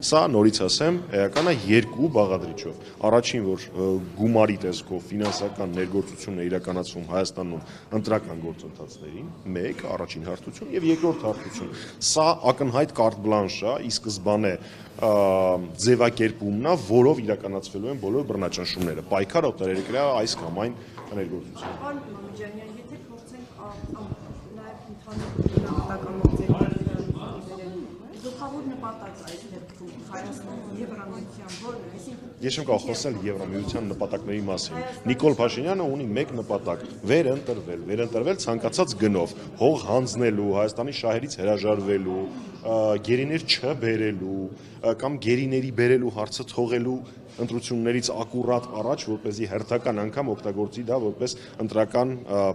Սա նորից ասեմ, էականը երկու բաղադրիչով։ Առաջին, որ գումարի տեսքով ֆինանսական ներգործություն է իրականացվում Հայաստանում ընտրական գործընթացներին, մեկ, առաջին հարթություն, եւ երկրորդ հարթություն։ Սա ակնհայտ կարտ բլանշ է, ի սկզբանե ձևակերպումն է, որով իրականացվելու են բոլոր բռնաճնշումները։ Պայքար օտարերկրյա այս կամ այն ներգործություն։ Պարոն Մամեջանյան, եթե փորձենք նաև ընդհանուր գլխավոր նպատակը այս դեպքում Հայաստանի Եվրամիության որն է, այսինքն Ես չեմ կարող խոսել Եվրամիության նպատակների մասին։ Նիկոլ Փաշինյանը ունի մեկ նպատակ՝ վերընտրվել ցանկացած գնով, հող հանձնելու, Հայաստանի շահերից հրաժարվելու, գերիներ չբերելու կամ գերիների բերելու հարցը թողելու ընտրություններից ակուրատ առաջ, որպեսզի հերթական անգամ օգտագործի դա որպես ընտրական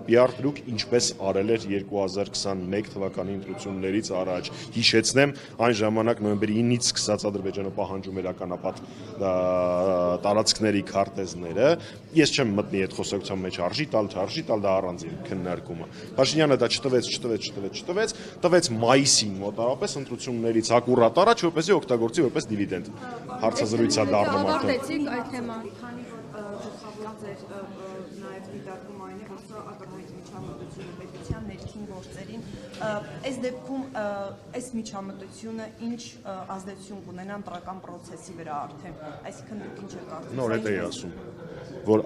PR տրուկ, ինչպես արել էր 2021 թվականի ընտրություններից առաջ։ Հիշեցնեմ, այն ժամանակ նոյեմբերի 9-ից սկսած Ադրբեջանը պահանջում էր ականապատ տարածքների քարտեզները։ Ես չեմ մտնի այդ խոսակցության մեջ արժի տալ, չարժի տալ, դա առանձին քննարկումը։ Փաշինյանը դա տվեց մայիսին մոտավորապես ընտրություններից ակուրատ առաջ, որպեսզի օգտագործի որպես դիվիդենդ։ Հարցազրույցա դառնում Ավարտեցինք այդ թեման։ Քանի որ գլխավոր ձեր նաև դիտարկում այն է, որ սա ակնհայտ միջամտություն է պետության ներքին գործերին, այս դեպքում այս միջամտությունը ինչ ազդեցություն կունենա ընտրական process-ի վրա արդեն, այսինքն դուք ինչ եք կարծում։ Նոր էդ էի ասում, որ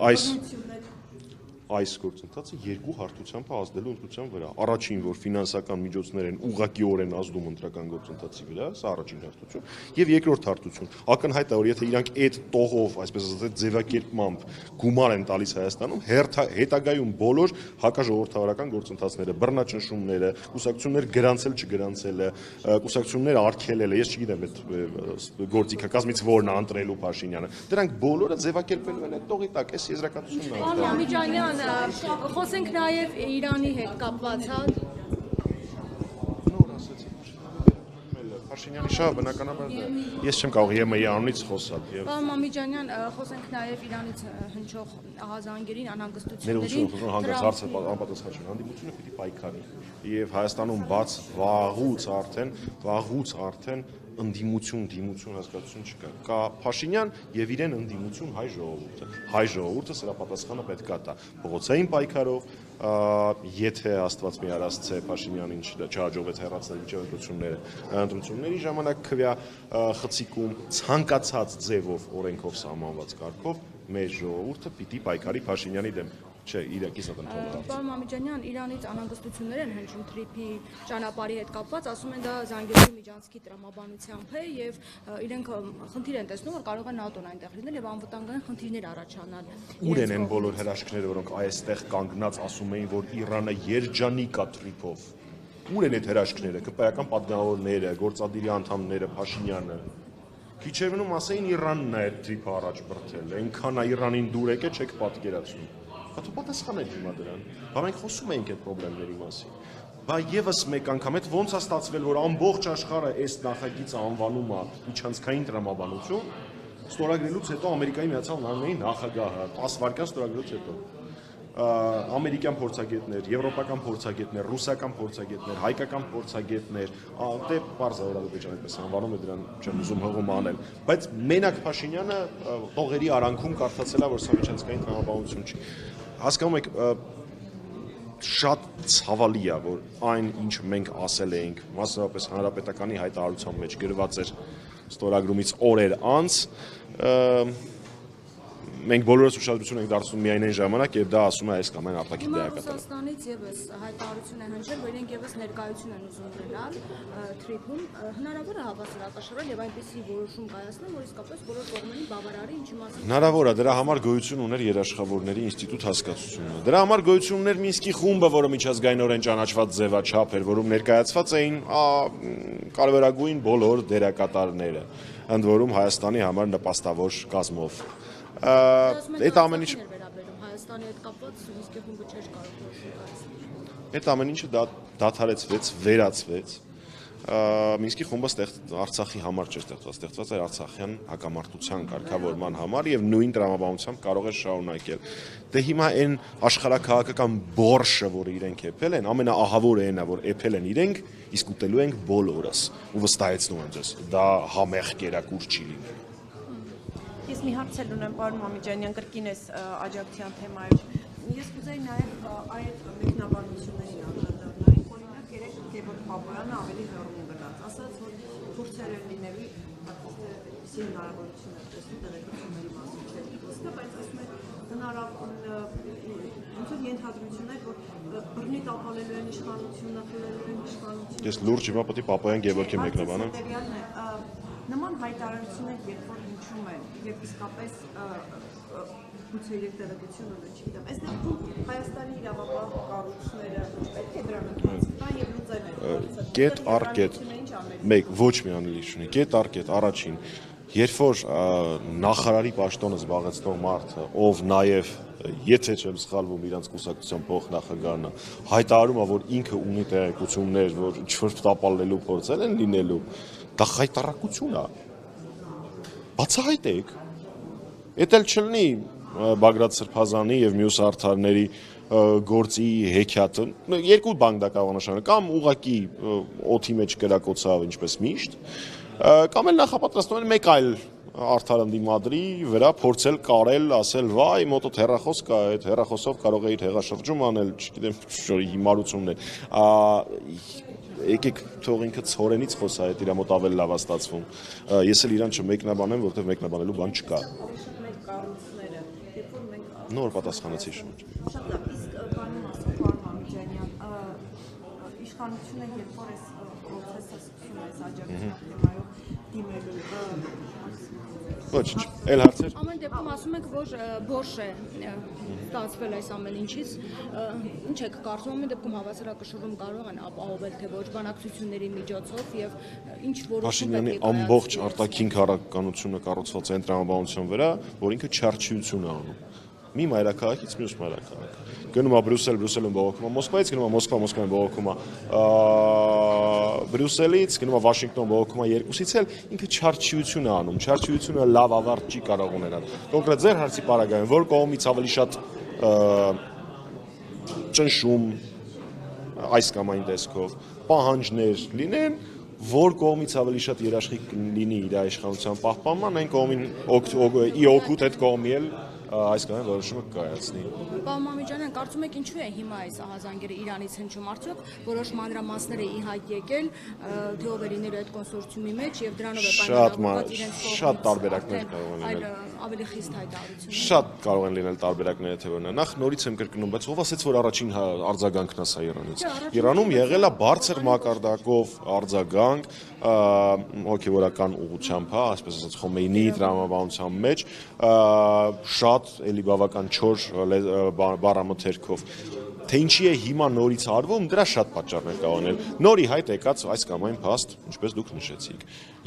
այս գործընթացը երկու հարթությամբ է ազդելու ընտրության վրա։ Առաջին, որ ֆինանսական միջոցներ են ուղղակիորեն ազդում ընտրական գործընթացի վրա, սա առաջին հարթություն, եւ երկրորդ հարթություն։ Ակնհայտ է, որ եթե իրանք այդ տողով, այսպես ասած, ձևակերպմամբ գումար են տալիս Հայաստանում, հետագայում բոլոր հակաժողովրդավարական գործընթացները, բռնաճնշումները, կուսակցություններ գրանցել չգրանցելը, կուսակցություններ արգելելը, ես չգիտեմ այդ գործիքը կազմից որն է ընտրելու Փաշինյանը, դրանք բոլորը ձևակերպելու են այդ տողի տակ, այս եզրակացությունն է։ Խոսենք նաև Իրանի հետ կապված, հա։ Նոր ասեցի, Փաշինյանի շահը բնականաբար դա։ Ես չեմ կարող ԵՄ-ի անունից խոսալ։ Պարոն Մամեջանյան, խոսենք նաև Իրանից հնչող ահազանգերին, անհանգստություններին։ Ներողություն, խոսում հանգած հարցը անպատասխան չէ։ Հանդիպությունը պիտի պայքարի։ Եվ Հայաստանում բաց վաղուց արդեն ընդդիմություն հասկացություն չկա։ Կա Փաշինյան եւ իրեն ընդդիմություն հայ ժողովուրդը։ Հայ ժողովուրդը սրա պատասխանը պետք է տա։ Փողոցային պայքարով, եթե Աստված մի արածցե Փաշինյանին չհաջողվեց հեռացնել ընտրությունների ժամանակ քվյա խցիկում ցանկացած ձևով օրենքով սահմանված կարգով մեր ժողովուրդը պիտի պայքարի Փաշինյանի դեմ։ Չէ, իրակից ընդհանուր։ Պարոն Մամեջանյան, Իրանից անհանգստություններ են հնչում Թրիփի ճանապարհի հետ կապված, ասում են դա Զանգեզուրի միջանցքի տրամաբանությամբ է եւ իրենք խնդիր են տեսնում, որ կարող է ՆԱՏՕ-ն այնտեղ լինել եւ անվտանգային խնդիրներ առաջանալ։ Ուր են բոլոր հրաշքները, որոնք այստեղ կանգնած ասում էին, որ Իրանը երջանիկ է Թրիփով։ Ուր են այդ հրաշքները, ԿՊ-ական պատգամավորները, գործադիրի անդամները, Փաշինյանը։ Քիչ էր մնում ասեին Իրանն է այդ Թրիփը առաջ բրթել, այնքան է Իրանին դուր եկել, չեք պատկերացնում։ Հատու պատասխանել հիմա դրան։ Բա մենք խոսում ենք այդ խնդիրների մասին։ Բա եւս մեկ անգամ այդ ոնց է ստացվել, որ ամբողջ աշխարհը այս նախագիծը անվանում է միջանցքային տրամաբանություն, ստորագրելուց հետո Ամերիկայի Միացյալ Նահանգների նախագահը 10 վայրկյան ստորագրելուց հետո ամերիկյան փորձագետներ, եվրոպական փորձագետներ, ռուսական փորձագետներ, հայկական փորձագետներ, դե պարզ է որ Ադրբեջանը այդպես անվանում է, դրան չեմ ուզում հղում անել, բայց մենակ Փաշինյանը տողերի արանքում կարդացել է, որ սա միջանցքային տրամաբանություն չի։ Հասկանում եք, շատ ցավալի է, որ այն, ինչ մենք ասել էինք, մասնավորապես հանրապետականի հայտարարության մեջ գրված էր ստորագրումից օրեր անց, մենք բոլորս ուշադրություն ենք դարձնում միայն այն ժամանակ, երբ դա ասում է այս կամ այն արտաքին դերակատարը։ Ռուսաստանից եւս հայտարարություն է հնչել, որ իրենք եւս ներկայություն են ուզում ունենալ Թրիփում, հնարավոր է հավասարակշռել եւ այնպիսի որոշում կայացնել, որ իսկապես բոլոր կողմերին բավարարի, ինչի մասին։ Հնարավոր է, դրա համար գոյություն ուներ երաշխավորների ինստիտուտ հասկացությունը։ Դրա համար գոյություն ուներ Մինսկի խումբը, որը միջազգայինորեն ճանաչված ձևաչափ էր, որում ներկայացված էին կարևորագույն բոլոր դերակատարները, ընդ որում Հայաստանի համար նպաստավոր կազմով։ Այդ ամեն ինչը Հայաստանի հետ կապված Մինսկի խումբը չէր կարող որոշում կայացնել։ Այդ ամեն ինչը դադարեցվեց, վերացվեց Մինսկի խումբը Արցախի համար չէր ստեղծված էր արցախյան հակամարտության կարգավորման համար եւ նույն տրամաբանությամբ կարող է շարունակել։ Դե հիմա այն աշխարհակահաղական բորշը, որը իրենք էփել են, ամենաահավորը այն է, որ էփել են իրենք, իսկ ուտելու ենք բոլորս։ Ու վստահեցնում եմ ձեզ, դա համեղ կերակուր չի լինել։ Ես մի հարց ունեմ, պարոն Մամիջանյան, կրկին էս աջակցության թեմայով։ Ես կուզեի նաև այդ մեկնաբանություններին անդրադառնալ, օրինակ երեք Գևորգ Պապոյանը ավելի հեռուն գնաց, ասաց, որ փորձեր են լինելու ակտիվիստի հնարավորություն է տեսնում տեղեկությունների մասին չէ խոսքը, բայց ասում է ոնց որ ենթադրություն է, որ բռնի տապալելու են իշխանությունը, խլելու են իշխանությունը։ Ես լուրջ հիմա պետք է Պապոյան Գևորգի մեկնաբանեմ։ Նման հայտարարություններ երբ որ հնչում են եւ իսկապես գուցե երեք տեղեկություն ունեն, չգիտեմ, այս դեպքում Հայաստանի իրավապահ կառույցները պետք է դրան ընդհանրեն տան եւ լուծեն այդ Կետ առ կետ, մեկ ոչ մի անելիք չունի, կետ առ կետ, առաջին, երբ որ նախարարի պաշտոնը զբաղեցնող մարդը, ով նաեւ եթե չեմ սխալվում իրանց կուսակցության փոխնախագահն է, հայտարարում է, որ ինքը ունի տեղեկություններ, որ ինչ-որ տապալելու փորձել են լինելու, դա խայտարակություն է։ Բացահայտեք։ Էդ էլ չլինի Բագրատ Սրբազանի եւ մյուս արդարների գործի հեքիաթը, երկու բան դա կարող նշանակել, կամ ուղակի օթի մեջ կրակոցավ ինչպես միշտ, կամ էլ նախապատրաստում են մեկ այլ արդար ընդդիմադրի վրա փորձել կարել, ասել վայ, մոտդ հեռախոս կա, այդ հեռախոսով կարող է իր հեղաշրջում անել, չգիտեմ, շորի հիմարություններ։ Եկեք թող ինքը ցորենից խոսա, այդ իր մոտ ավելի լավ է ստացվում։ Ես էլ իրան չմեկնաբանեմ, որովհետև մեկնաբանելու բան չկա։ Նոր պատասխանեցի շուտ։ Շատ լավ, իսկ բանում ասում պարոն Մամիջանյան, իշխանությունը երբ որ այս պրոցեսը սկսում է այս աջակցության թեմայով դիմելու Ոչ, այլ հարցեր։ Ամեն դեպքում ասում եք, որ բորշ է ստացվել այս ամեն ինչից, ինչ եք կարծում, ամեն դեպքում հավասարակշռում կարող են ապահովել, թե ոչ բանակցությունների միջոցով եւ ինչ որոշում Փաշինյանի ամբողջ արտաքին քաղաքականությունը կառուցված է այն տրամաբանության վրա, որ ինքը չարչիություն է անում։ Մի մայրաքաղաքից մյուս մայրաքաղաք։ Գնում է Բրյուսելում բողոքում է Մոսկվայից, գնում է Մոսկվայում բողոքում է Բրյուսելից, գնում է Վաշինգտոն բողոքում է երկուսից էլ ինքը չարչիություն է անում, չարչիությունը լավ ավարտ չի կարող ունենալ։ Կոնկրետ ձեր հարցի պարագայում, որ կողմից ավելի շատ ճնշում այս կամ այն տեսքով պահանջներ լինեն, որ կողմից ավելի շատ երաշխիք լինի իր իշխանության պահպանման, այն կողմին օգուտ այդ կողմի էլ այս կամ որոշումը կայացնի։ Պարոն Մամիջանյան, կարծում եք ինչու է հիմա այս ահազանգերը Իրանից հնչում, արդյոք որոշ մանրամասներ է ի հայտ եկել, թե ով է լինելու այդ կոնսորցիումի մեջ եւ դրանով է պայմանավորված իրենց կողմից։ Շատ տարբերակներ կարող են լինել։ Ավելի խիստ հայտարարություններ։ Շատ կարող են լինել տարբերակները, թե որն է։ Նախ նորից եմ կրկնում, բայց ով ասեց, որ առաջին արձագանքն է սա Իրանից։ Իրանում եղել է բարձր մակարդակով արձագանք, հոգեվորական ուղղությամբ, այսպես ասած Խոմեյնիի տրամաբանության մեջ, շատ էլի բավական չոր բառամթերքով։ Թե ինչի է հիմա նորից արվում, դրա շատ պատճառներ կարող են։ Նորի հայտ եկած այս կամ այն փաստ, ինչպես դուք նշեցիք։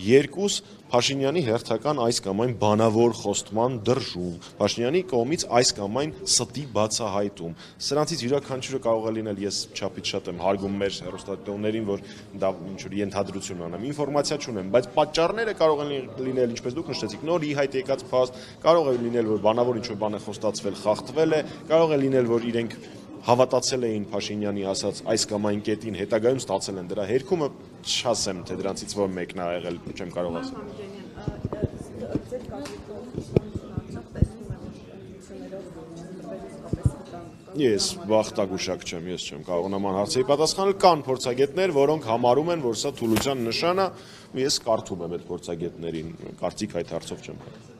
Երկուս Փաշինյանի հերթական այս կամ այն բանավոր խոստման դրժում, Փաշինյանի կողմից այս կամ այն ստի բացահայտում։ Սրանցից յուրաքանչյուրը կարող է լինել, ես չափից շատ եմ հարգում մեր հեռուստատիտողներին, որ դա ինչ-որ ենթադրություն անեմ, ինֆորմացիա չունեմ, բայց պատճառները կարող են լինել, ինչպես դուք նշեցիք, նոր ի հայտ եկած փաստ, կարող է լինել, որ բանավոր ինչ-որ բան է խոստացվել, խախտվել է, կարող է լինել, որ իրենք հավատացել էին Փաշինյանի ասած այս կամ այն կետին, հետագայում ստացել են դրա հերքումը, չասեմ, թե դրանցից որ մեկն է եղել, չեմ կարող ասել։ Ես բախտագուշակ չեմ, ես չեմ կարող նման հարցերի պատասխանել, կան փորձագետներ, որոնք համարում են, որ սա թուլության նշան է, ու ես կարդում եմ այդ փորձագետներին, կարծիք այդ հարցով չեմ կարող։